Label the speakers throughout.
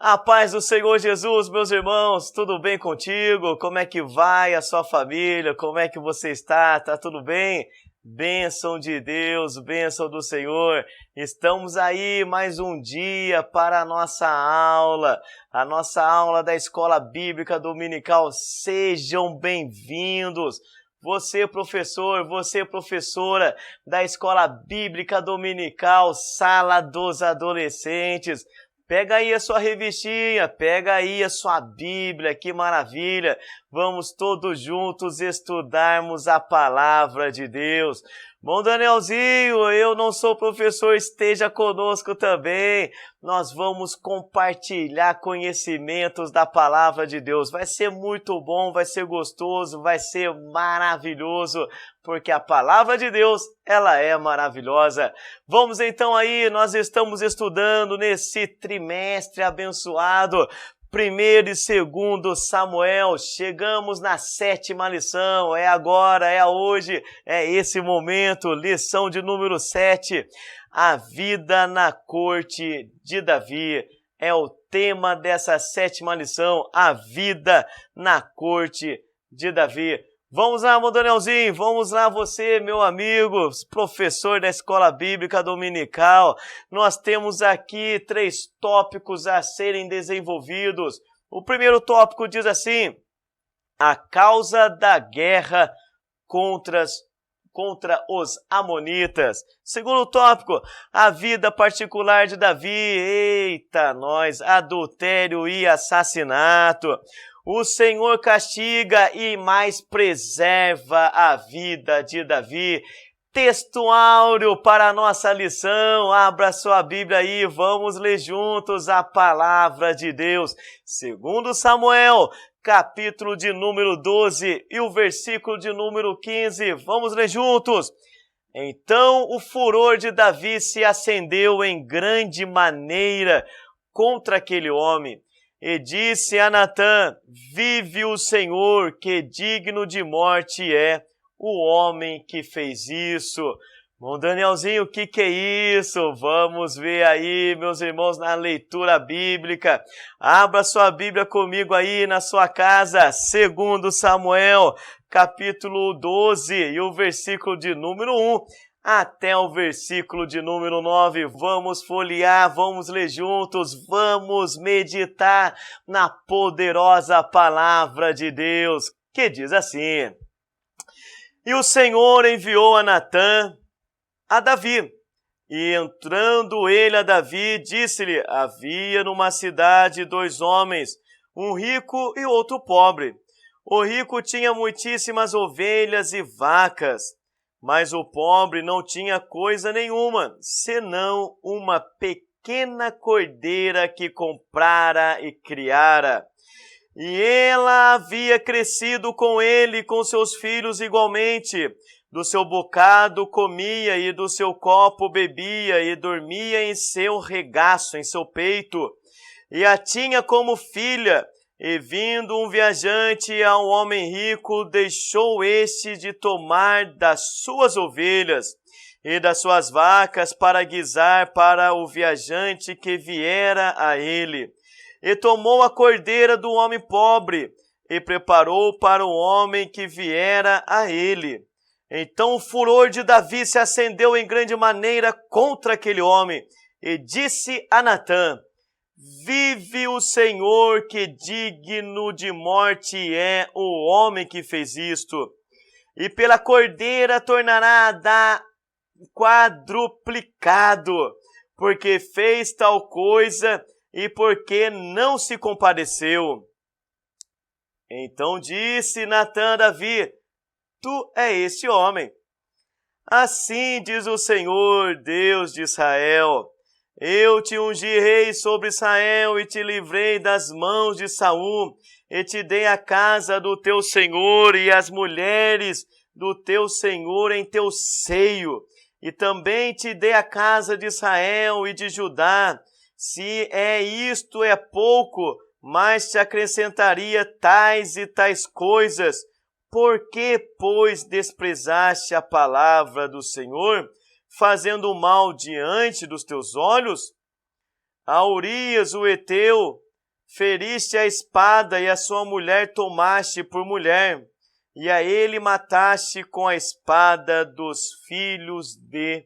Speaker 1: A paz do Senhor Jesus, meus irmãos, tudo bem contigo? Como é que vai a sua família? Como é que você está? Tá tudo bem? Bênção de Deus, bênção do Senhor. Estamos aí mais um dia para a nossa aula da Escola Bíblica Dominical. Sejam bem-vindos. Você, professor, você, professora da Escola Bíblica Dominical, Sala dos Adolescentes. Pega aí a sua revistinha, pega aí a sua Bíblia, que maravilha! Vamos todos juntos estudarmos a Palavra de Deus. Bom, Danielzinho, eu não sou professor, esteja conosco também. Nós vamos compartilhar conhecimentos da Palavra de Deus. Vai ser muito bom, vai ser gostoso, vai ser maravilhoso, porque a Palavra de Deus, ela é maravilhosa. Vamos então aí, nós estamos estudando nesse trimestre abençoado, 1º e 2º Samuel, chegamos na 7ª lição, é agora, é hoje, é esse momento, lição de número 7, a vida na corte de Davi, é o tema dessa 7ª lição, a vida na corte de Davi. Vamos lá, meu Danielzinho, vamos lá você, meu amigo, professor da Escola Bíblica Dominical. Nós temos aqui 3 tópicos a serem desenvolvidos. O primeiro tópico diz assim, a causa da guerra contra os amonitas. Segundo tópico, a vida particular de Davi. Eita, nós, adultério e assassinato. O Senhor castiga e mais preserva a vida de Davi. Texto áureo para a nossa lição. Abra sua Bíblia aí, vamos ler juntos a palavra de Deus. 2 Samuel, capítulo de número 12 e o versículo de número 15. Vamos ler juntos. Então o furor de Davi se acendeu em grande maneira contra aquele homem. E disse a Natã, vive o Senhor, que digno de morte é o homem que fez isso. Bom, Danielzinho, o que é isso? Vamos ver aí, meus irmãos, na leitura bíblica. Abra sua Bíblia comigo aí na sua casa, 2 Samuel, capítulo 12 e o versículo de número 1. Até o versículo de número 9, vamos folhear, vamos ler juntos, vamos meditar na poderosa palavra de Deus, que diz assim, e o Senhor enviou a Natã a Davi, e entrando ele a Davi, disse-lhe, havia numa cidade 2 homens, um rico e outro pobre. O rico tinha muitíssimas ovelhas e vacas, mas o pobre não tinha coisa nenhuma, senão uma pequena cordeira que comprara e criara. E ela havia crescido com ele e com seus filhos igualmente. Do seu bocado comia e do seu copo bebia e dormia em seu regaço, em seu peito. E a tinha como filha. E vindo um viajante a um homem rico, deixou este de tomar das suas ovelhas e das suas vacas para guisar para o viajante que viera a ele. E tomou a cordeira do homem pobre e preparou para o homem que viera a ele. Então o furor de Davi se acendeu em grande maneira contra aquele homem e disse a Natã, vive o Senhor, que digno de morte é o homem que fez isto. E pela cordeira tornará a dar quadruplicado, porque fez tal coisa e porque não se compadeceu. Então disse Natã a Davi, tu é esse homem. Assim diz o Senhor, Deus de Israel, eu te ungi rei sobre Israel e te livrei das mãos de Saul, e te dei a casa do teu senhor e as mulheres do teu senhor em teu seio, e também te dei a casa de Israel e de Judá. Se isto é pouco, mas te acrescentaria tais e tais coisas. Por que, pois, desprezaste a palavra do Senhor, fazendo mal diante dos teus olhos? A Urias, o Heteu, feriste a espada e a sua mulher tomaste por mulher, e a ele mataste com a espada dos filhos de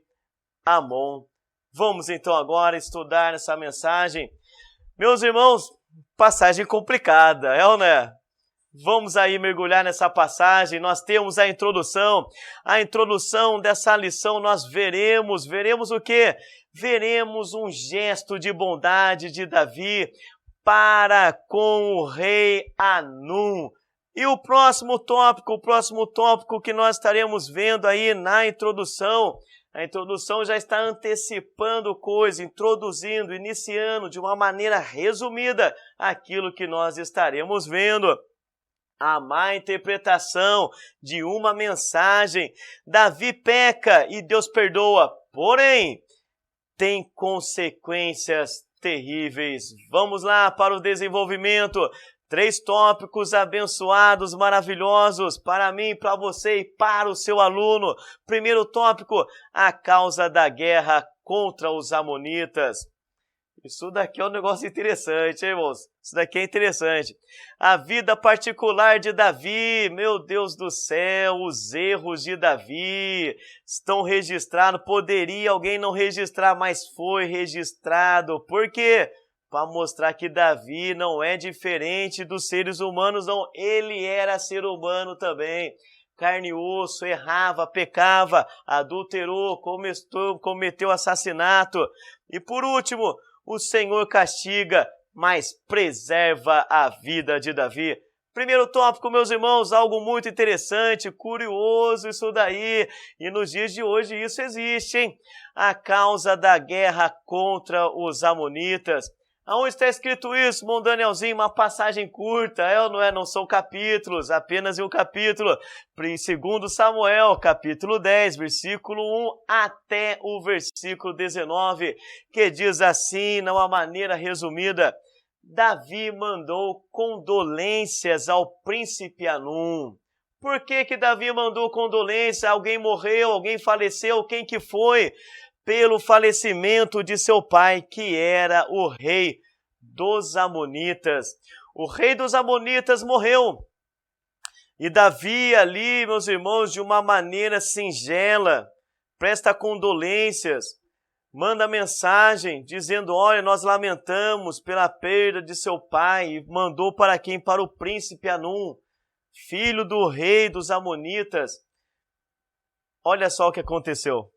Speaker 1: Amon. Vamos então agora estudar essa mensagem. Meus irmãos, passagem complicada, é ou não é? Vamos aí mergulhar nessa passagem. Nós temos a introdução dessa lição nós veremos o quê? Veremos um gesto de bondade de Davi para com o rei Hanum. E o próximo tópico que nós estaremos vendo aí na introdução, a introdução já está antecipando coisa, iniciando de uma maneira resumida aquilo que nós estaremos vendo. A má interpretação de uma mensagem. Davi peca e Deus perdoa, porém, tem consequências terríveis. Vamos lá para o desenvolvimento. 3 tópicos abençoados, maravilhosos, para mim, para você e para o seu aluno. Primeiro tópico, a causa da guerra contra os amonitas. Isso daqui é um negócio interessante, hein, irmãos? Isso daqui é interessante. A vida particular de Davi, meu Deus do céu, os erros de Davi estão registrados. Poderia alguém não registrar, mas foi registrado. Por quê? Para mostrar que Davi não é diferente dos seres humanos, não. Ele era ser humano também. Carne e osso, errava, pecava, adulterou, cometeu assassinato. E por último, o Senhor castiga, mas preserva a vida de Davi. Primeiro tópico, meus irmãos, algo muito interessante, curioso isso daí. E nos dias de hoje isso existe, hein? A causa da guerra contra os amonitas. Aonde está escrito isso, irmão Danielzinho? Uma passagem curta, é ou não é? Não são capítulos, apenas em um capítulo. Em 2 Samuel, capítulo 10, versículo 1 até o versículo 19, que diz assim, de uma maneira resumida, Davi mandou condolências ao príncipe Hanum. Por que Davi mandou condolência? Alguém morreu, alguém faleceu, quem que foi? Pelo falecimento de seu pai, que era o rei dos Amonitas. O rei dos Amonitas morreu. E Davi ali, meus irmãos, de uma maneira singela, presta condolências, manda mensagem dizendo, olha, nós lamentamos pela perda de seu pai. E mandou para quem? Para o príncipe Hanum, filho do rei dos Amonitas. Olha só o que aconteceu.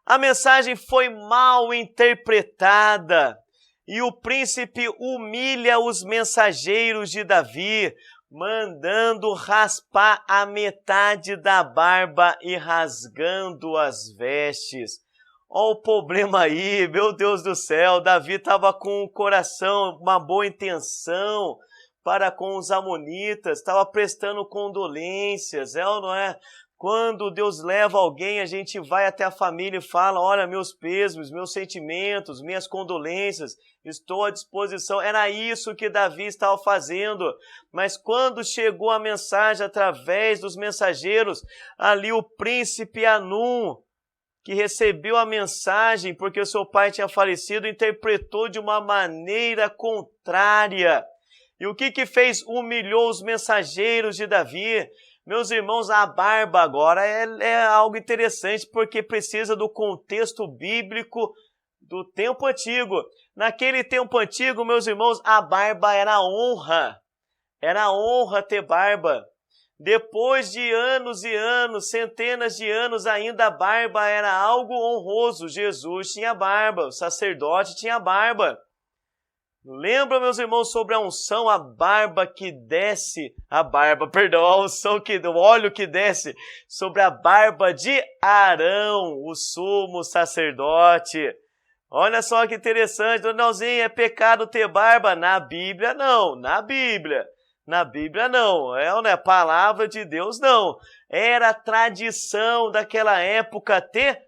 Speaker 1: A mensagem foi mal interpretada e o príncipe humilha os mensageiros de Davi, mandando raspar a metade da barba e rasgando as vestes. Olha o problema aí, meu Deus do céu, Davi estava com o coração, uma boa intenção para com os amonitas, estava prestando condolências, é ou não é? Quando Deus leva alguém, a gente vai até a família e fala, olha, meus pêsames, meus sentimentos, minhas condolências, estou à disposição. Era isso que Davi estava fazendo. Mas quando chegou a mensagem através dos mensageiros, ali o príncipe Hanum, que recebeu a mensagem porque o seu pai tinha falecido, interpretou de uma maneira contrária. E o que fez? Humilhou os mensageiros de Davi. Meus irmãos, a barba agora é algo interessante porque precisa do contexto bíblico do tempo antigo. Naquele tempo antigo, meus irmãos, a barba era honra. Era honra ter barba. Depois de anos e anos, centenas de anos, ainda a barba era algo honroso. Jesus tinha barba, o sacerdote tinha barba. Lembra, meus irmãos, sobre a unção, a barba que desce, a unção, o óleo que desce sobre a barba de Arão, o sumo sacerdote. Olha só que interessante, Donalzinho, é pecado ter barba? Na Bíblia, não. Na Bíblia não. É palavra de Deus, não. Era tradição daquela época ter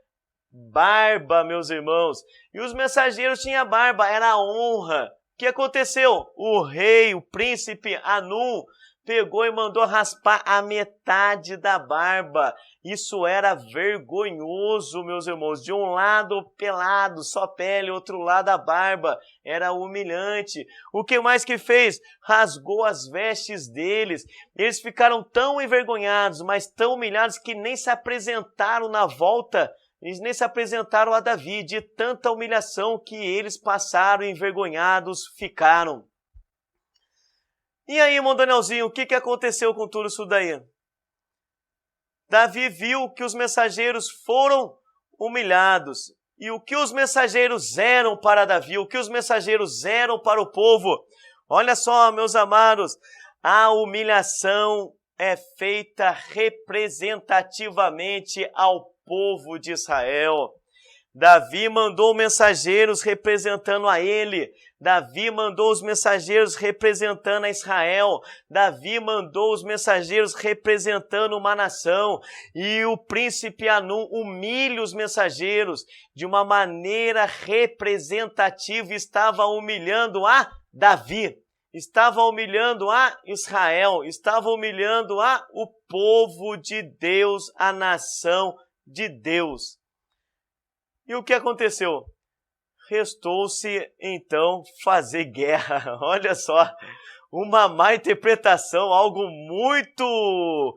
Speaker 1: barba, meus irmãos. E os mensageiros tinham barba, era honra. O que aconteceu? O rei, o príncipe Hanum, pegou e mandou raspar a metade da barba. Isso era vergonhoso, meus irmãos. De um lado pelado, só pele, outro lado a barba. Era humilhante. O que mais que fez? Rasgou as vestes deles. Eles ficaram tão envergonhados, mas tão humilhados que nem se apresentaram na volta. Eles nem se apresentaram a Davi, de tanta humilhação que eles passaram, envergonhados ficaram. E aí, irmão Danielzinho, o que aconteceu com tudo isso daí? Davi viu que os mensageiros foram humilhados. E o que os mensageiros eram para Davi, o que os mensageiros eram para o povo? Olha só, meus amados, a humilhação é feita representativamente ao povo de Israel. Davi mandou mensageiros representando a ele. Davi mandou os mensageiros representando a Israel. Davi mandou os mensageiros representando uma nação. E o príncipe Anum humilha os mensageiros de uma maneira representativa. Estava humilhando a Davi. Estava humilhando a Israel. Estava humilhando o povo de Deus, a nação de Deus. E o que aconteceu? Restou-se, então, fazer guerra. Olha só, uma má interpretação, algo muito...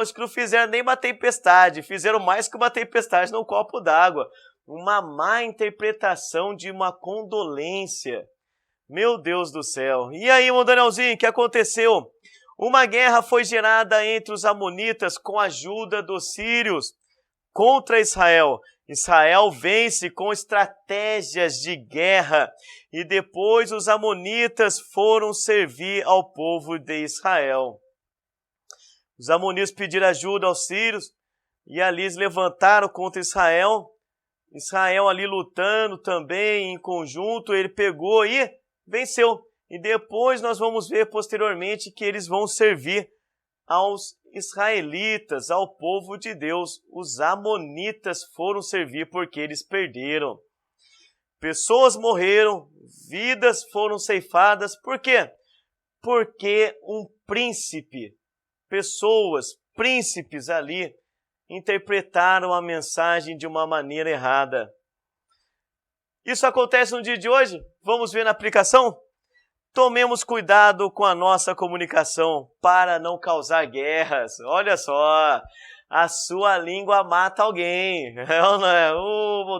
Speaker 1: acho que não fizeram nem uma tempestade, fizeram mais que uma tempestade num copo d'água. Uma má interpretação de uma condolência. Meu Deus do céu. E aí, irmão Danielzinho, o que aconteceu? Uma guerra foi gerada entre os amonitas com a ajuda dos sírios contra Israel. Israel vence com estratégias de guerra e depois os amonitas foram servir ao povo de Israel. Os amonitas pediram ajuda aos sírios e ali eles levantaram contra Israel. Israel ali lutando também em conjunto, ele pegou e venceu. E depois nós vamos ver posteriormente que eles vão servir aos israelitas, ao povo de Deus. Os amonitas foram servir porque eles perderam. Pessoas morreram, vidas foram ceifadas. Por quê? Porque um príncipe, príncipes ali, interpretaram a mensagem de uma maneira errada. Isso acontece no dia de hoje? Vamos ver na aplicação? Tomemos cuidado com a nossa comunicação para não causar guerras. Olha só, a sua língua mata alguém. É ou não é?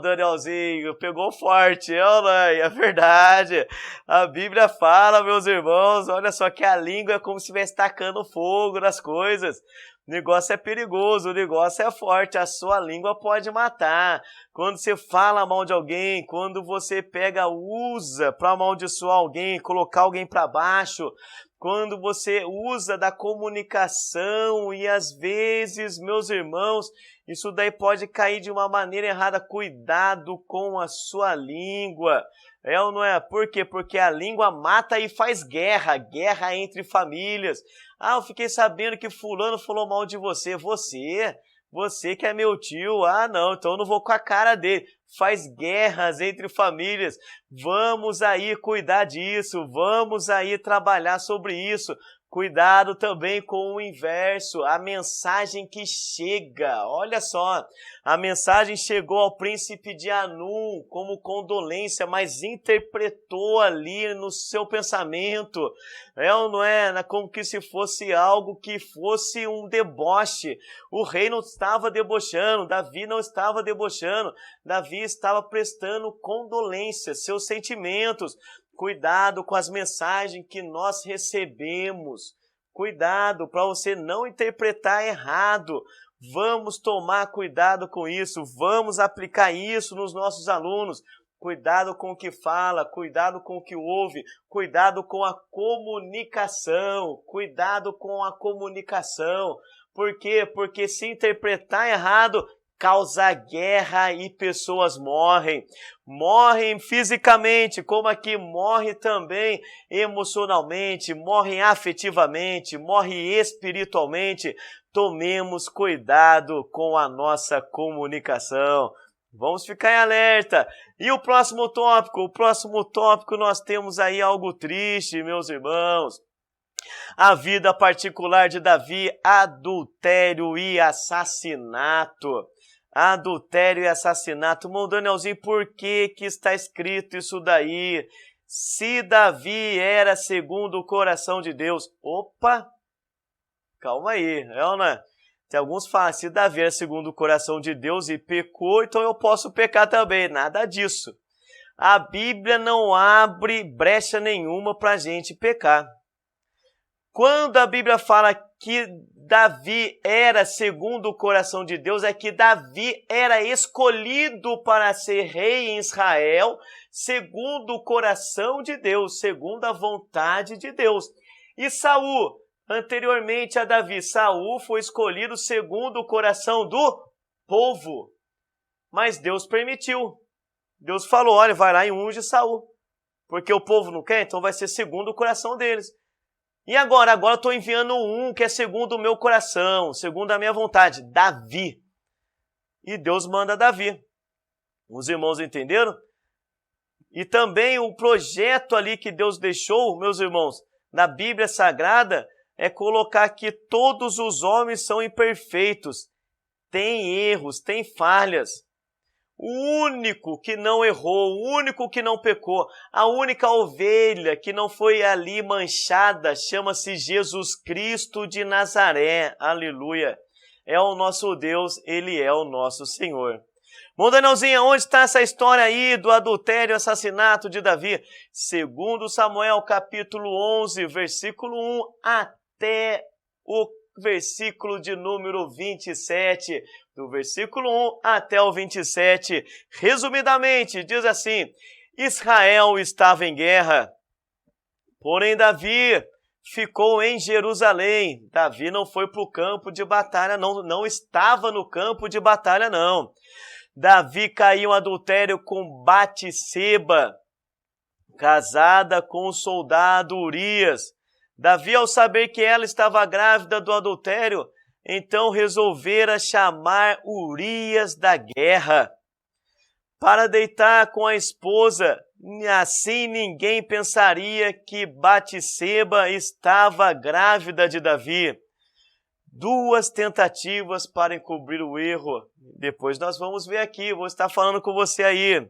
Speaker 1: Danielzinho, pegou forte, é ou não é? É verdade. A Bíblia fala, meus irmãos, olha só que a língua é como se estivesse tacando fogo nas coisas. O negócio é perigoso, o negócio é forte, a sua língua pode matar. Quando você fala mal de alguém, quando você usa para amaldiçoar alguém, colocar alguém para baixo, quando você usa da comunicação e às vezes, meus irmãos, isso daí pode cair de uma maneira errada. Cuidado com a sua língua. É ou não é? Por quê? Porque a língua mata e faz guerra entre famílias. Eu fiquei sabendo que fulano falou mal de você. Você que é meu tio. Não, então eu não vou com a cara dele. Faz guerras entre famílias. Vamos aí cuidar disso. Vamos aí trabalhar sobre isso. Cuidado também com o inverso, a mensagem que chega. Olha só, a mensagem chegou ao príncipe de Anum como condolência, mas interpretou ali no seu pensamento. É ou não é? Como que se fosse algo que fosse um deboche. O rei não estava debochando, Davi não estava debochando. Davi estava prestando condolência, seus sentimentos. Cuidado com as mensagens que nós recebemos. Cuidado para você não interpretar errado. Vamos tomar cuidado com isso. Vamos aplicar isso nos nossos alunos. Cuidado com o que fala, cuidado com o que ouve, cuidado com a comunicação. Cuidado com a comunicação. Por quê? Porque se interpretar errado, causa guerra e pessoas morrem. Morrem fisicamente, como aqui morre também emocionalmente, morrem afetivamente, morre espiritualmente. Tomemos cuidado com a nossa comunicação. Vamos ficar em alerta. E o próximo tópico? O próximo tópico nós temos aí algo triste, meus irmãos. A vida particular de Davi, adultério e assassinato. Adultério e assassinato. Irmão Danielzinho, por que está escrito isso daí? Se Davi era segundo o coração de Deus. Opa! Calma aí, né? Tem alguns que falam, se Davi era segundo o coração de Deus e pecou, então eu posso pecar também. Nada disso. A Bíblia não abre brecha nenhuma para a gente pecar. Quando a Bíblia fala que Davi era segundo o coração de Deus, é que Davi era escolhido para ser rei em Israel, segundo o coração de Deus, segundo a vontade de Deus. E Saul, anteriormente a Davi, Saul foi escolhido segundo o coração do povo. Mas Deus permitiu. Deus falou, olha, vai lá e unge Saul. Porque o povo não quer, então vai ser segundo o coração deles. E agora eu estou enviando um que é segundo o meu coração, segundo a minha vontade, Davi. E Deus manda Davi. Os irmãos entenderam? E também o projeto ali que Deus deixou, meus irmãos, na Bíblia Sagrada, é colocar que todos os homens são imperfeitos, têm erros, têm falhas. O único que não errou, o único que não pecou, a única ovelha que não foi ali manchada, chama-se Jesus Cristo de Nazaré. Aleluia! É o nosso Deus, Ele é o nosso Senhor. Bom, Danielzinho, onde está essa história aí do adultério e assassinato de Davi? Segundo Samuel, capítulo 11, versículo 1 até o versículo de número 27, do versículo 1 até o 27, resumidamente, diz assim, Israel estava em guerra, porém Davi ficou em Jerusalém. Davi não foi para o campo de batalha, não estava no campo de batalha, não. Davi caiu em adultério com Batseba, casada com o soldado Urias. Davi, ao saber que ela estava grávida do adultério, então resolvera chamar Urias da guerra para deitar com a esposa. Assim ninguém pensaria que Batseba estava grávida de Davi. Duas tentativas para encobrir o erro. Depois nós vamos ver aqui, vou estar falando com você aí.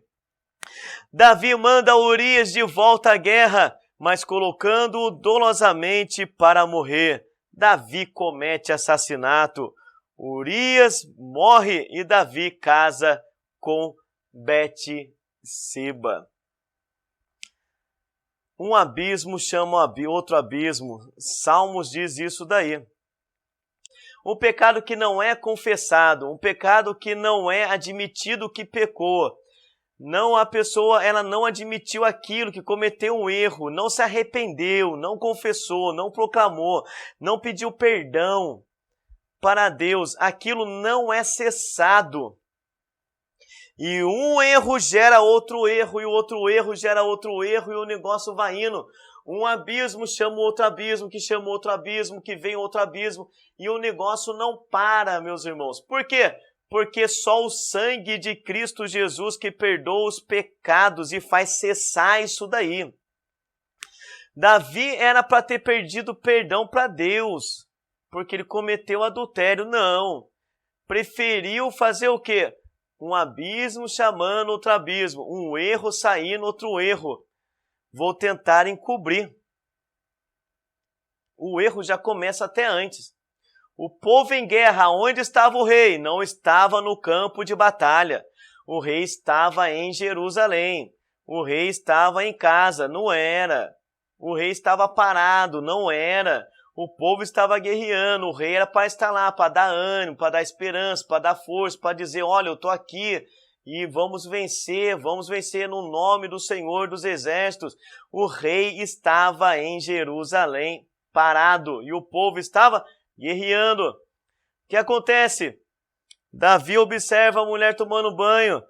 Speaker 1: Davi manda Urias de volta à guerra, mas colocando-o dolosamente para morrer. Davi comete assassinato. Urias morre e Davi casa com Batseba. Um abismo chama outro abismo. Salmos diz isso daí. Um pecado que não é confessado, um pecado que não é admitido que pecou. Não, a pessoa, ela não admitiu aquilo, que cometeu um erro, não se arrependeu, não confessou, não proclamou, não pediu perdão para Deus. Aquilo não é cessado. E um erro gera outro erro, e o outro erro gera outro erro, e o negócio vai indo. Um abismo chama outro abismo, que chama outro abismo, que vem outro abismo, e o negócio não para, meus irmãos. Por quê? Porque só o sangue de Cristo Jesus que perdoa os pecados e faz cessar isso daí. Davi era para ter perdido perdão para Deus, porque ele cometeu adultério. Não. Preferiu fazer o quê? Um abismo chamando outro abismo, um erro saindo outro erro. Vou tentar encobrir. O erro já começa até antes. O povo em guerra, onde estava o rei? Não estava no campo de batalha. O rei estava em Jerusalém. O rei estava em casa, não era. O rei estava parado, não era. O povo estava guerreando, o rei era para estar lá, para dar ânimo, para dar esperança, para dar força, para dizer, olha, eu estou aqui e vamos vencer no nome do Senhor dos Exércitos. O rei estava em Jerusalém, parado, e o povo estava guerreando. O que acontece? Davi observa a mulher tomando banho,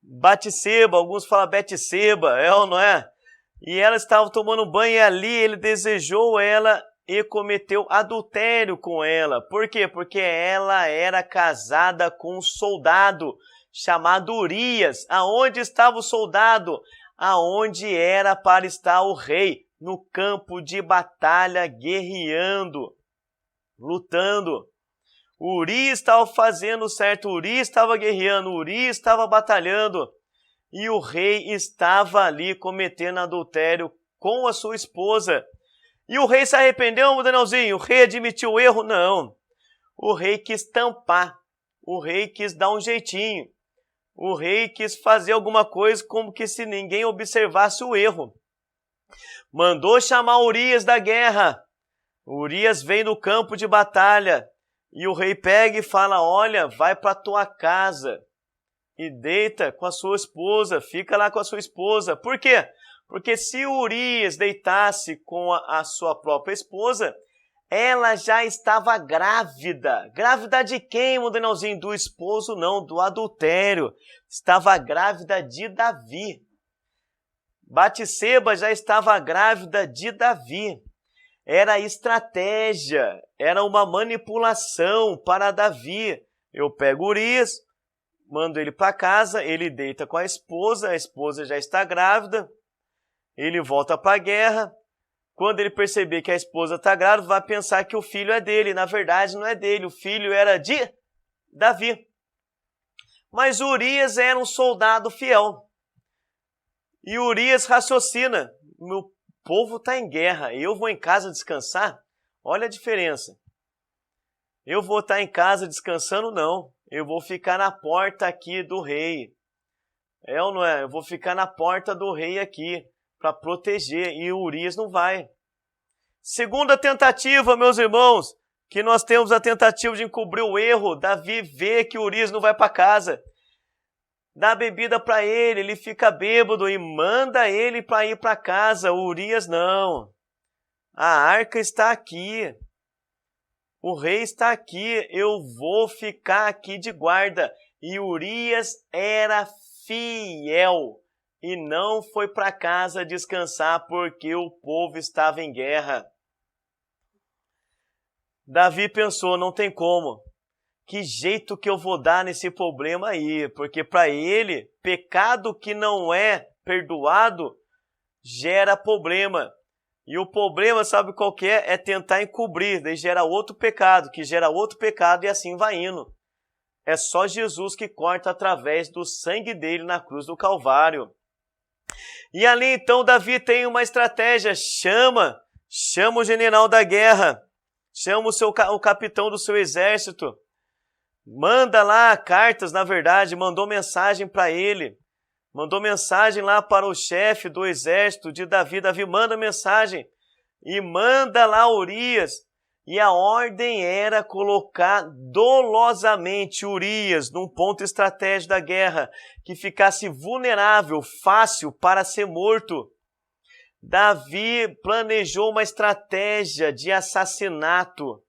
Speaker 1: Batseba, alguns falam Batseba, é ou não é? E ela estava tomando banho e ali ele desejou ela e cometeu adultério com ela. Por quê? Porque ela era casada com um soldado chamado Urias. Aonde estava o soldado? Aonde era para estar o rei, no campo de batalha, guerreando, lutando. Urias estava fazendo certo, Urias estava guerreando, Urias estava batalhando, e o rei estava ali cometendo adultério com a sua esposa. E o rei se arrependeu, Danielzinho? O rei admitiu o erro? Não. O rei quis tampar, o rei quis dar um jeitinho, o rei quis fazer alguma coisa como que se ninguém observasse o erro. Mandou chamar Urias da guerra. Urias vem no campo de batalha e o rei pega e fala: olha, vai para tua casa e deita com a sua esposa, fica lá com a sua esposa. Por quê? Porque se Urias deitasse com a sua própria esposa, ela já estava grávida. Grávida de quem, Danielzinho? Do esposo não, do adultério. Estava grávida de Davi. Batseba já estava grávida de Davi. Era estratégia, era uma manipulação para Davi. Eu pego Urias, mando ele para casa, ele deita com a esposa já está grávida, ele volta para a guerra. Quando ele perceber que a esposa está grávida, vai pensar que o filho é dele. Na verdade, não é dele, o filho era de Davi. Mas Urias era um soldado fiel. E Urias raciocina: meu povo está em guerra, eu vou em casa descansar? Olha a diferença. Eu vou estar em casa descansando? Não. Eu vou ficar na porta aqui do rei. É ou não é? Eu vou ficar na porta do rei aqui para proteger. E Urias não vai. Segunda tentativa, meus irmãos, que nós temos a tentativa de encobrir o erro. Davi vê que Urias não vai para casa. Dá bebida para ele, ele fica bêbado e manda ele para ir para casa. Urias não. A arca está aqui. O rei está aqui. Eu vou ficar aqui de guarda. E Urias era fiel e não foi para casa descansar porque o povo estava em guerra. Davi pensou: não tem como. Que jeito que eu vou dar nesse problema aí? Porque para ele, pecado que não é perdoado gera problema. E o problema, sabe qual que é? É tentar encobrir, daí gera outro pecado, que gera outro pecado e assim vai indo. É só Jesus que corta através do sangue dele na cruz do Calvário. E ali então Davi tem uma estratégia, chama o general da guerra, chama o capitão do seu exército, manda lá cartas, na verdade, mandou mensagem para ele, mandou mensagem lá para o chefe do exército de Davi. Davi manda mensagem e manda lá Urias. E a ordem era colocar dolosamente Urias num ponto estratégico da guerra, que ficasse vulnerável, fácil para ser morto. Davi planejou uma estratégia de assassinato.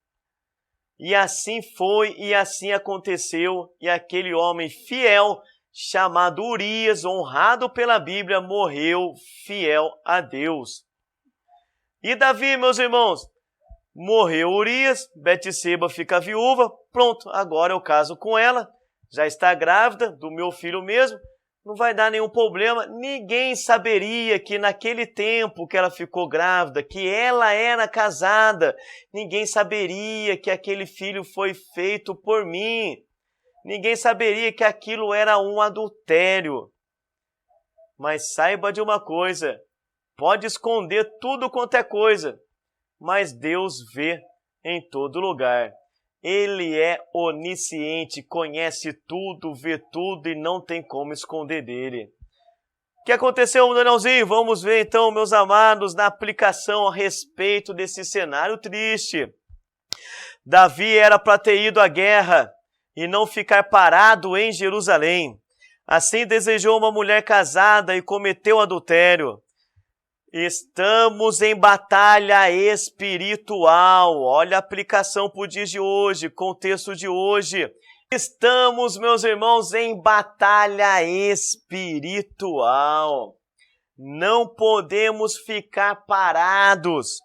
Speaker 1: E assim foi, e assim aconteceu, e aquele homem fiel, chamado Urias, honrado pela Bíblia, morreu fiel a Deus. E Davi, meus irmãos, morreu Urias, Batseba fica viúva, pronto, agora eu caso com ela, já está grávida do meu filho mesmo, não vai dar nenhum problema. Ninguém saberia que naquele tempo que ela ficou grávida, que ela era casada, ninguém saberia que aquele filho foi feito por mim. Ninguém saberia que aquilo era um adultério. Mas saiba de uma coisa, pode esconder tudo quanto é coisa, mas Deus vê em todo lugar. Ele é onisciente, conhece tudo, vê tudo e não tem como esconder dele. O que aconteceu, Danielzinho? Vamos ver então, meus amados, na aplicação a respeito desse cenário triste. Davi era para ter ido à guerra e não ficar parado em Jerusalém. Assim desejou uma mulher casada e cometeu adultério. Estamos em batalha espiritual. Olha a aplicação para o dia de hoje, contexto de hoje. Estamos, meus irmãos, em batalha espiritual. Não podemos ficar parados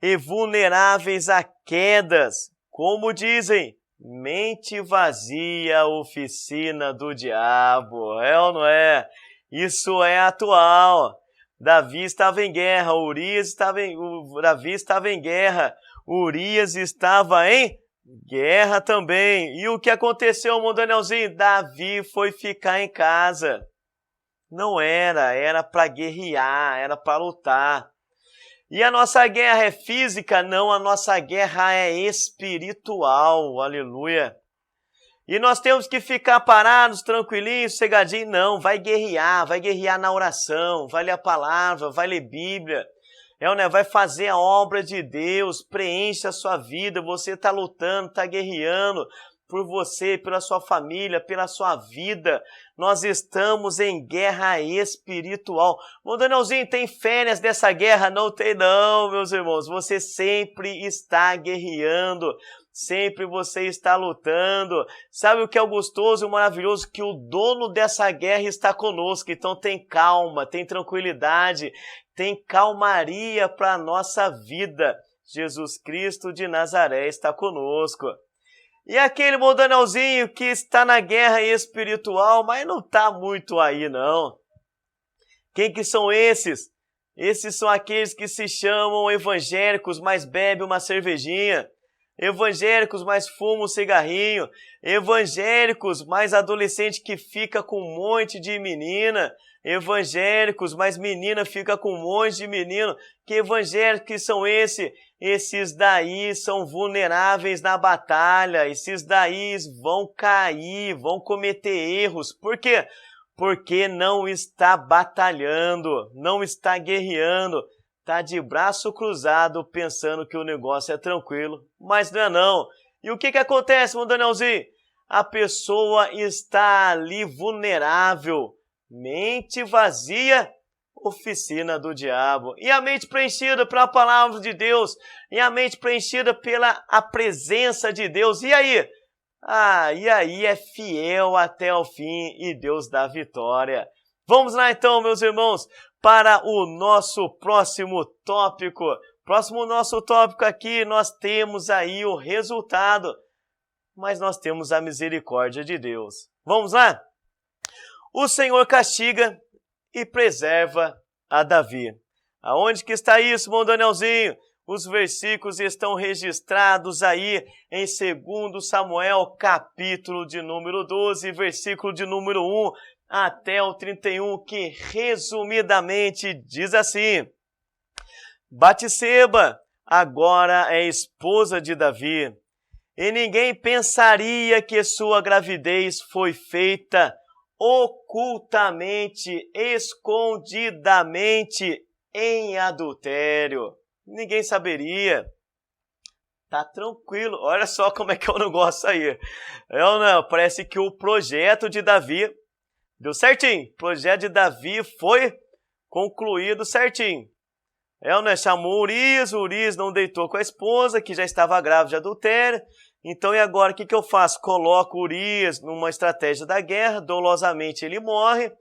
Speaker 1: e vulneráveis a quedas. Como dizem, mente vazia, oficina do diabo. É ou não é? Isso é atual. Davi estava em guerra, Davi estava em guerra, Urias estava em guerra também. E o que aconteceu, meu Danielzinho? Davi foi ficar em casa. Não era para guerrear, era para lutar. E a nossa guerra é física? Não, a nossa guerra é espiritual, aleluia. E nós temos que ficar parados, tranquilinhos, sossegadinhos? Não, vai guerrear na oração, vai ler a palavra, vai ler Bíblia, vai fazer a obra de Deus, preenche a sua vida, você está lutando, está guerreando por você, pela sua família, pela sua vida. Nós estamos em guerra espiritual. Ô Danielzinho, tem férias dessa guerra? Não tem não, meus irmãos. Você sempre está guerreando. Sempre você está lutando. Sabe o que é gostoso e maravilhoso? Que o dono dessa guerra está conosco. Então tem calma, tem tranquilidade, tem calmaria para a nossa vida. Jesus Cristo de Nazaré está conosco. E aquele meu Danielzinho que está na guerra espiritual, mas não está muito aí não. Quem que são esses? Esses são aqueles que se chamam evangélicos, mas bebem uma cervejinha. Evangélicos, mas fumam um cigarrinho. Evangélicos, mais adolescente que fica com um monte de menina. Evangélicos, mas menina fica com um monte de menino. Que evangélicos que são esses? Esses daí são vulneráveis na batalha. Esses daí vão cair, vão cometer erros. Por quê? Porque não está batalhando, não está guerreando. Está de braço cruzado pensando que o negócio é tranquilo, mas não é não. E o que acontece, meu Danielzinho? A pessoa está ali vulnerável, mente vazia, oficina do diabo. E a mente preenchida pela palavra de Deus, e a mente preenchida pela a presença de Deus. E aí? E aí é fiel até o fim e Deus dá vitória. Vamos lá então, meus irmãos, para o nosso próximo tópico. Nosso tópico aqui, nós temos aí o resultado, mas nós temos a misericórdia de Deus. Vamos lá? O Senhor castiga e preserva a Davi. Aonde que está isso, meu Danielzinho? Os versículos estão registrados aí em 2 Samuel, capítulo de número 12, versículo de número 1 até o 31, que resumidamente diz assim: Batseba agora é esposa de Davi, e ninguém pensaria que sua gravidez foi feita ocultamente, escondidamente, em adultério. Ninguém saberia. Tá tranquilo. Olha só como é que é o negócio aí. Parece que o projeto de Davi deu certinho. O projeto de Davi foi concluído certinho. Chamou Urias não deitou com a esposa, que já estava grávida de adultério. Então, e agora o que eu faço? Coloco Urias numa estratégia da guerra, dolosamente ele morre,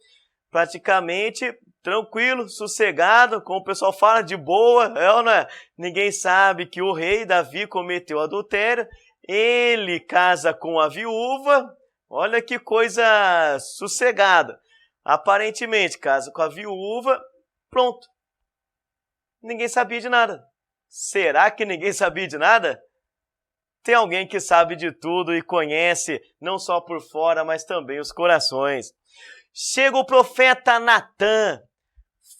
Speaker 1: praticamente tranquilo, sossegado, como o pessoal fala, de boa, Ninguém sabe que o rei Davi cometeu adultério, ele casa com a viúva, olha que coisa sossegada. Aparentemente, casa com a viúva, pronto. Ninguém sabia de nada. Será que ninguém sabia de nada? Tem alguém que sabe de tudo e conhece, não só por fora, mas também os corações. Chega o profeta Natã.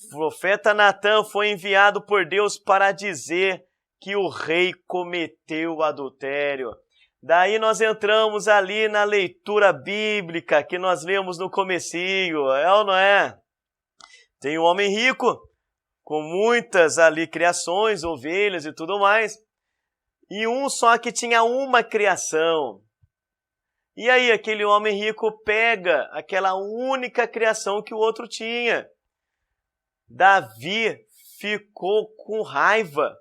Speaker 1: O profeta Natã foi enviado por Deus para dizer que o rei cometeu adultério. Daí nós entramos ali na leitura bíblica que nós lemos no comecinho, ou não é? Tem um homem rico, com muitas ali criações, ovelhas e tudo mais, e um só que tinha uma criação. E aí aquele homem rico pega aquela única criação que o outro tinha. Davi ficou com raiva,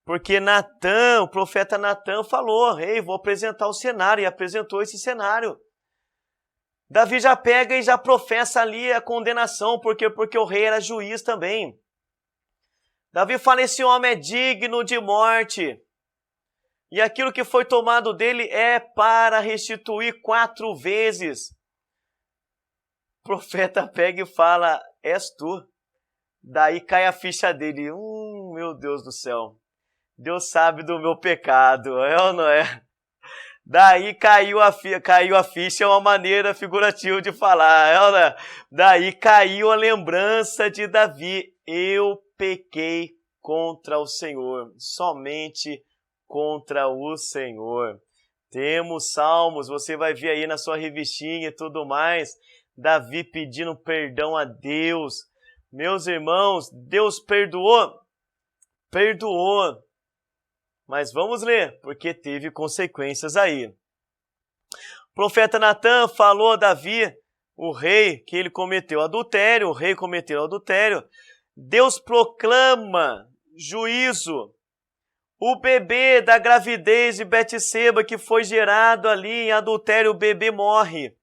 Speaker 1: porque Natã, o profeta Natã falou: rei, vou apresentar o cenário, e apresentou esse cenário. Davi já pega e já professa ali a condenação, porque o rei era juiz também. Davi fala: esse homem é digno de morte, e aquilo que foi tomado dele é para restituir 4 vezes. O profeta pega e fala: és tu. Daí cai a ficha dele. Meu Deus do céu. Deus sabe do meu pecado, é ou não é? Daí caiu a ficha, é uma maneira figurativa de falar, é ou não é? Daí caiu a lembrança de Davi. Eu pequei contra o Senhor, somente contra o Senhor. Temos salmos, você vai ver aí na sua revistinha e tudo mais, Davi pedindo perdão a Deus. Meus irmãos, Deus perdoou? Perdoou. Mas vamos ler, porque teve consequências aí. O profeta Natan falou a Davi, o rei, que ele cometeu adultério, o rei cometeu adultério. Deus proclama juízo. O bebê da gravidez de Betseba, que foi gerado ali em adultério, o bebê morre.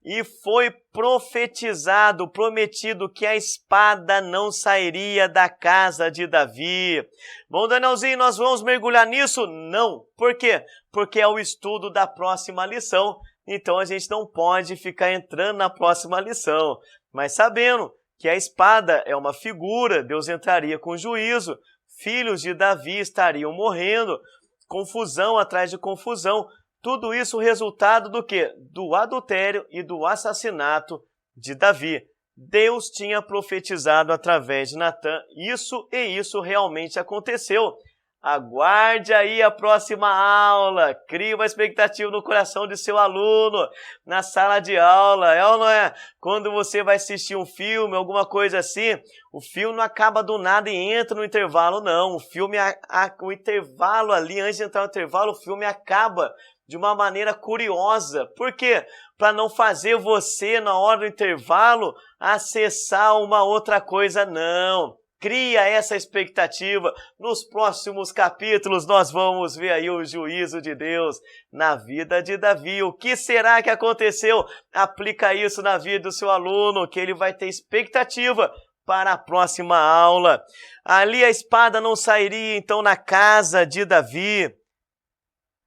Speaker 1: E foi profetizado, prometido que a espada não sairia da casa de Davi. Bom, Danielzinho, nós vamos mergulhar nisso? Não. Por quê? Porque é o estudo da próxima lição. Então a gente não pode ficar entrando na próxima lição. Mas sabendo que a espada é uma figura, Deus entraria com juízo. Filhos de Davi estariam morrendo. Confusão atrás de confusão. Tudo isso resultado do quê? Do adultério e do assassinato de Davi. Deus tinha profetizado através de Natan isso e isso realmente aconteceu. Aguarde aí a próxima aula. Crie uma expectativa no coração de seu aluno, na sala de aula. É ou não é? Quando você vai assistir um filme, alguma coisa assim, o filme não acaba do nada e entra no intervalo, não. O intervalo ali, antes de entrar no intervalo, o filme acaba de uma maneira curiosa. Por quê? Para não fazer você, na hora do intervalo, acessar uma outra coisa, não. Cria essa expectativa. Nos próximos capítulos nós vamos ver aí o juízo de Deus na vida de Davi. O que será que aconteceu? Aplica isso na vida do seu aluno, que ele vai ter expectativa para a próxima aula. Ali a espada não sairia então na casa de Davi.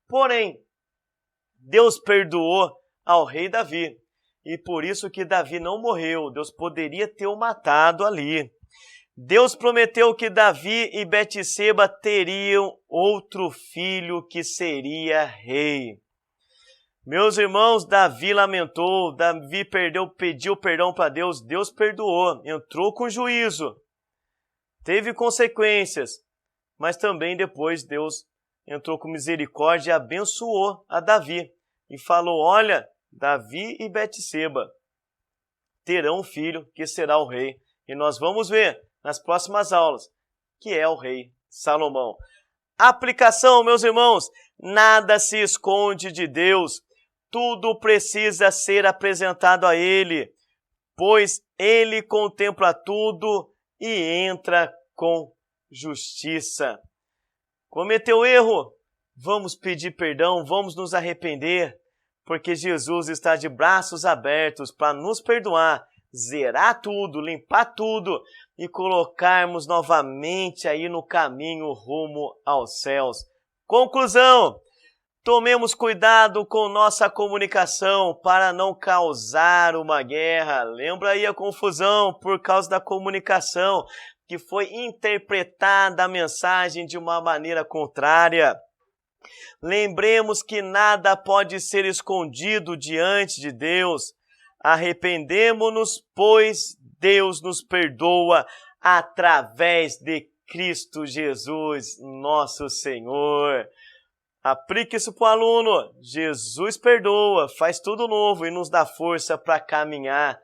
Speaker 1: Porém, Deus perdoou ao rei Davi. E por isso que Davi não morreu. Deus poderia ter o matado ali. Deus prometeu que Davi e Betseba teriam outro filho que seria rei. Meus irmãos, Davi lamentou, Davi pediu perdão para Deus, Deus perdoou, entrou com juízo. Teve consequências, mas também depois Deus entrou com misericórdia e abençoou a Davi. E falou, olha, Davi e Betseba terão um filho que será o rei. E nós vamos ver nas próximas aulas que é o rei Salomão. Aplicação, meus irmãos, nada se esconde de Deus. Tudo precisa ser apresentado a Ele, pois Ele contempla tudo e entra com justiça. Cometeu erro? Vamos pedir perdão, vamos nos arrepender, porque Jesus está de braços abertos para nos perdoar, zerar tudo, limpar tudo e colocarmos novamente aí no caminho rumo aos céus. Conclusão, tomemos cuidado com nossa comunicação para não causar uma guerra. Lembra aí a confusão por causa da comunicação, que foi interpretada a mensagem de uma maneira contrária. Lembremos que nada pode ser escondido diante de Deus. Arrependemo-nos, pois Deus nos perdoa através de Cristo Jesus, nosso Senhor. Aplique isso para o aluno. Jesus perdoa, faz tudo novo e nos dá força para caminhar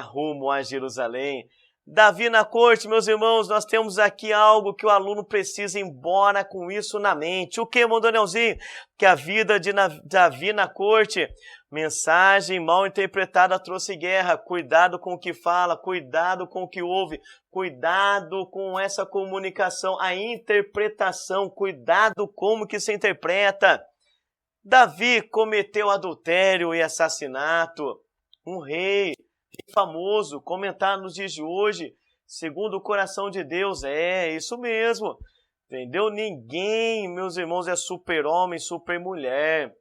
Speaker 1: rumo a Jerusalém. Davi na corte, meus irmãos, nós temos aqui algo que o aluno precisa ir embora com isso na mente. O que, irmão Danielzinho? Que a vida de Davi na corte, mensagem mal interpretada trouxe guerra. Cuidado com o que fala, cuidado com o que ouve, cuidado com essa comunicação, a interpretação, cuidado como que se interpreta. Davi cometeu adultério e assassinato. Um rei famoso, comentar nos dias de hoje, segundo o coração de Deus, é isso mesmo, entendeu? Ninguém, meus irmãos, é super-homem, super-mulher.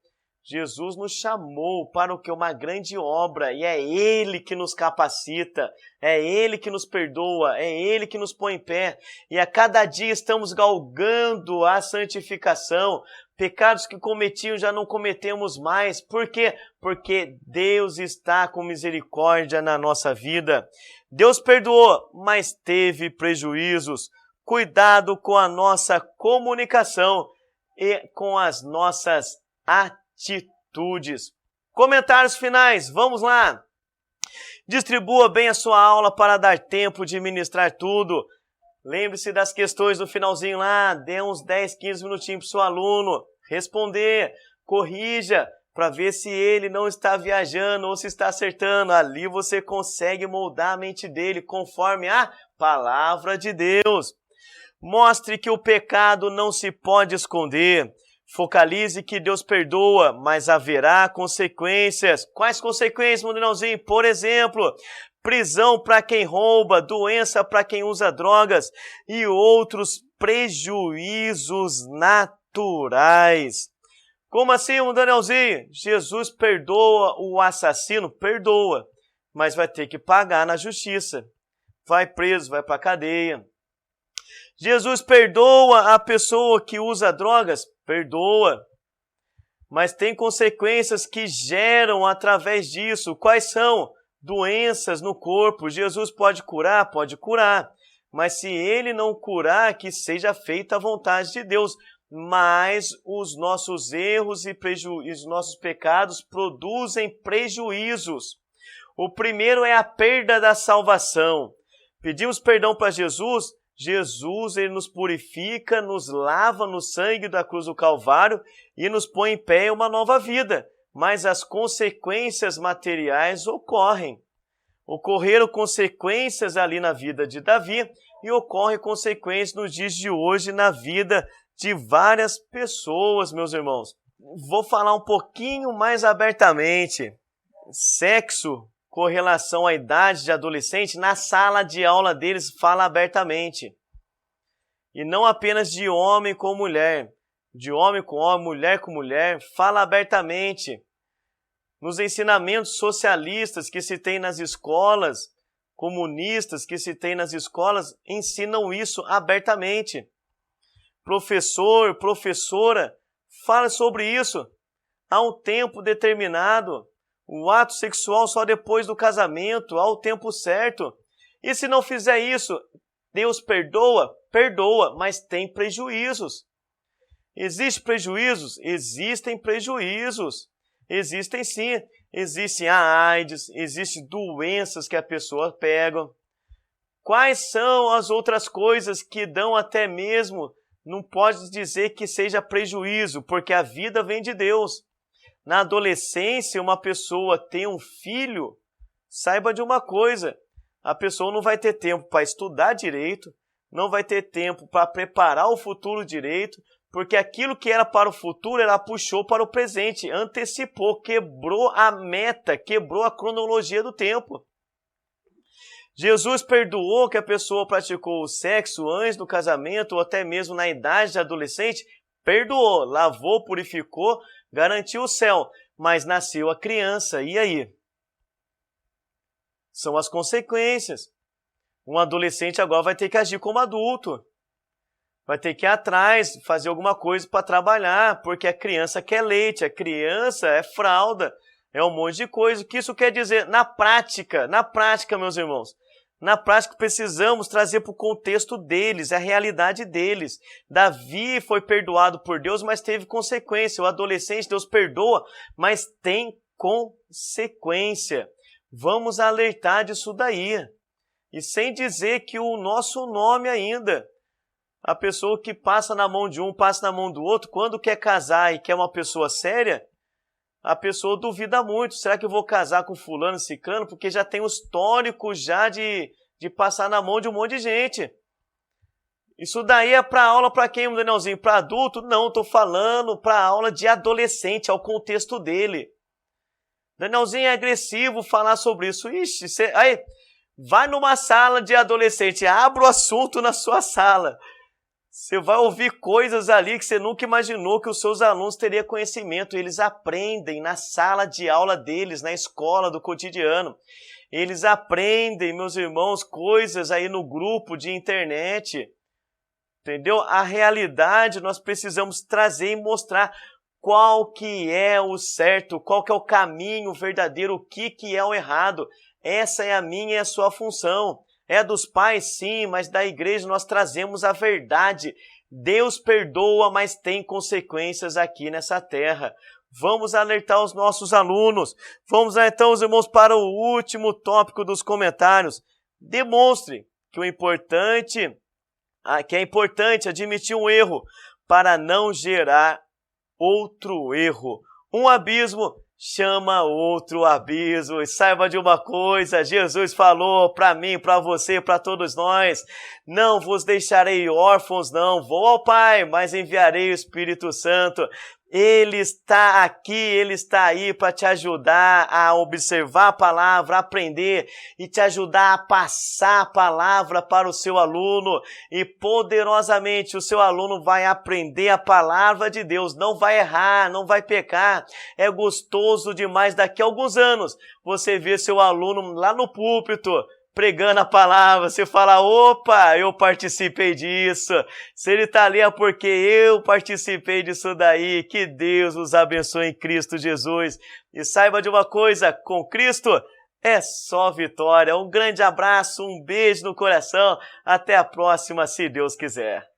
Speaker 1: Jesus nos chamou para o que? Uma grande obra, e é Ele que nos capacita, é Ele que nos perdoa, é Ele que nos põe em pé, e a cada dia estamos galgando a santificação, pecados que cometiam já não cometemos mais. Por quê? Porque Deus está com misericórdia na nossa vida. Deus perdoou, mas teve prejuízos. Cuidado com a nossa comunicação e com as nossas atitudes. Comentários finais, vamos lá. Distribua bem a sua aula para dar tempo de ministrar tudo. Lembre-se das questões do finalzinho lá, dê uns 10, 15 minutinhos para o seu aluno responder, corrija, para ver se ele não está viajando ou se está acertando. Ali você consegue moldar a mente dele conforme a palavra de Deus. Mostre que o pecado não se pode esconder. Focalize que Deus perdoa, mas haverá consequências. Quais consequências, Mundialzinho? Por exemplo, prisão para quem rouba, doença para quem usa drogas e outros prejuízos naturais. Como assim, Danielzinho? Jesus perdoa o assassino? Perdoa, mas vai ter que pagar na justiça. Vai preso, vai para a cadeia. Jesus perdoa a pessoa que usa drogas? Perdoa. Mas tem consequências que geram através disso. Quais são? Doenças no corpo. Jesus pode curar? Pode curar. Mas se Ele não curar, que seja feita a vontade de Deus. Mas os nossos erros e os nossos pecados produzem prejuízos. O primeiro é a perda da salvação. Pedimos perdão para Jesus. Jesus, Ele nos purifica, nos lava no sangue da cruz do Calvário e nos põe em pé em uma nova vida. Mas as consequências materiais ocorrem. Ocorreram consequências ali na vida de Davi e ocorrem consequências nos dias de hoje na vida de várias pessoas, meus irmãos. Vou falar um pouquinho mais abertamente. Sexo com relação à idade de adolescente, na sala de aula deles fala abertamente. E não apenas de homem com mulher, de homem com homem, mulher com mulher, fala abertamente. Nos ensinamentos socialistas que se tem nas escolas, comunistas que se tem nas escolas, ensinam isso abertamente. Professor, professora, fala sobre isso. Há um tempo determinado. O ato sexual só depois do casamento, ao tempo certo. E se não fizer isso, Deus perdoa? Perdoa, mas tem prejuízos. Existem prejuízos? Existem prejuízos. Existem sim. Existem a AIDS, existem doenças que a pessoa pega. Quais são as outras coisas que dão até mesmo, não pode dizer que seja prejuízo, porque a vida vem de Deus. Na adolescência, uma pessoa tem um filho, saiba de uma coisa, a pessoa não vai ter tempo para estudar direito, não vai ter tempo para preparar o futuro direito, porque aquilo que era para o futuro, ela puxou para o presente, antecipou, quebrou a meta, quebrou a cronologia do tempo. Jesus perdoou que a pessoa praticou o sexo antes do casamento ou até mesmo na idade de adolescente? Perdoou, lavou, purificou, garantiu o céu, mas nasceu a criança, e aí? São as consequências. Um adolescente agora vai ter que agir como adulto. Vai ter que ir atrás, fazer alguma coisa para trabalhar, porque a criança quer leite, a criança é fralda, é um monte de coisa. O que isso quer dizer? Na prática, meus irmãos, na prática precisamos trazer para o contexto deles, a realidade deles. Davi foi perdoado por Deus, mas teve consequência. O adolescente, Deus perdoa, mas tem consequência. Vamos alertar disso daí. E sem dizer que o nosso nome ainda, a pessoa que passa na mão de um, passa na mão do outro, quando quer casar e quer uma pessoa séria, a pessoa duvida muito. Será que eu vou casar com fulano, ciclano? Porque já tem um histórico já de passar na mão de um monte de gente. Isso daí é para aula para quem, Danielzinho? Para adulto? Não, estou falando para aula de adolescente, ao contexto dele. Danielzinho é agressivo falar sobre isso. Ixi, aí, vai numa sala de adolescente, abra o assunto na sua sala. Você vai ouvir coisas ali que você nunca imaginou que os seus alunos teriam conhecimento. Eles aprendem na sala de aula deles, na escola, do cotidiano. Eles aprendem, meus irmãos, coisas aí no grupo de internet. Entendeu? A realidade nós precisamos trazer e mostrar qual que é o certo, qual que é o caminho verdadeiro, o que é o errado. Essa é a minha e a sua função. É dos pais, sim, mas da igreja nós trazemos a verdade. Deus perdoa, mas tem consequências aqui nessa terra. Vamos alertar os nossos alunos. Vamos lá então, os irmãos, para o último tópico dos comentários. Demonstre que é importante admitir um erro para não gerar outro erro. Um abismo chama outro abismo. E saiba de uma coisa, Jesus falou para mim, para você, para todos nós: não vos deixarei órfãos, não. Vou ao Pai, mas enviarei o Espírito Santo. Ele está aqui, Ele está aí para te ajudar a observar a palavra, a aprender e te ajudar a passar a palavra para o seu aluno. E poderosamente o seu aluno vai aprender a palavra de Deus, não vai errar, não vai pecar. É gostoso demais daqui a alguns anos você ver seu aluno lá no púlpito, pregando a palavra, você fala: opa, eu participei disso. Se ele está ali é porque eu participei disso daí. Que Deus os abençoe em Cristo Jesus. E saiba de uma coisa, com Cristo é só vitória. Um grande abraço, um beijo no coração. Até a próxima, se Deus quiser.